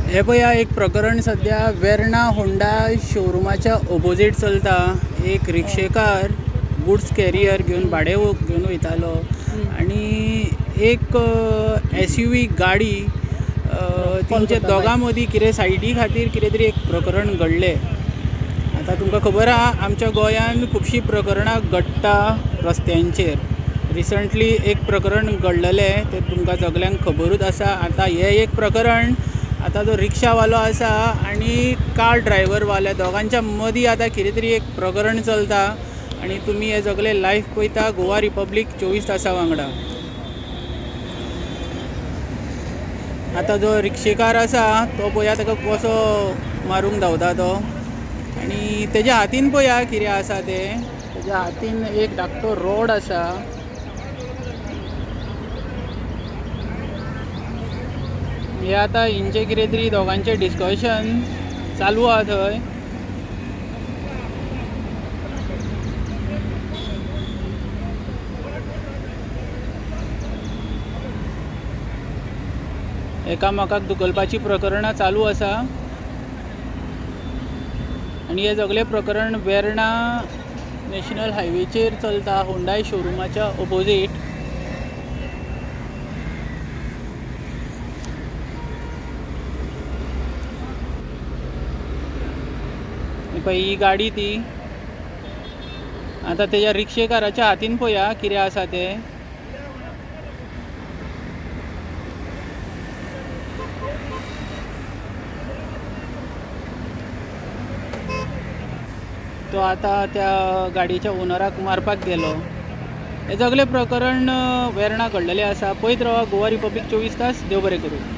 हे पळया एक प्रकरण सध्या वेर्णा होंडा शोरूमाच्या ऑपोजिट चलता। एक रिक्षेकार गुड्स कॅरियर घेऊन भाडे घेऊन वयतालो आणि एक SUV गाडी तेंच्या दोगां मदीं कितें सायडी खातीर कितें तरी एक प्रकरण घडलें। आता तुमकां खबर आहा आमच्या गोंयान खुबशीं प्रकरणां घडटा रस्त्यांचेर। रिसंटली एक प्रकरण घडलेलें ते तुमकां सगल्यांक खबरूच आसा। आता हे एक प्रकरण आता जो रिक्षावालो आसा आणि कार ड्रायव्हर वाल्या दोगांच्या मदीं आता कितें तरी एक प्रकरण चलता आणि तुम्ही हे सगळे लायव्ह पळयता गोवा रिपब्लीक 24 तासां वांगडा। आता जो रिक्षेकार आसा तो पळया ताका कसो मारूंक धांवता तो आणि तेज्या हातीन पळया कितें आसा तें। तेज्या हातीन एक धाकटो रॉड आसा। हे आता हिंचे कितें तरी दोगांचे डिस्कशन चालू आहा थंय। एकामेकाक धुकलपाची प्रकरणां चालू आसा आणि हे सगळे प्रकरण वेर्णा नॅशनल हायवेचेर चलता होंडाय शोरूमाच्या ऑपोजिट। ही गाडी ती आता तेज्या रिक्षेकाराच्या हातीन पळया कितें आसा तें। तो आता त्या गाडीच्या ओनराक मारपाक गेलो। हे सगळे प्रकरण वेर्णा घडलेले आसा। पळयत रावा गोवा रिपब्लीक 24 तास। देव बरें करूं।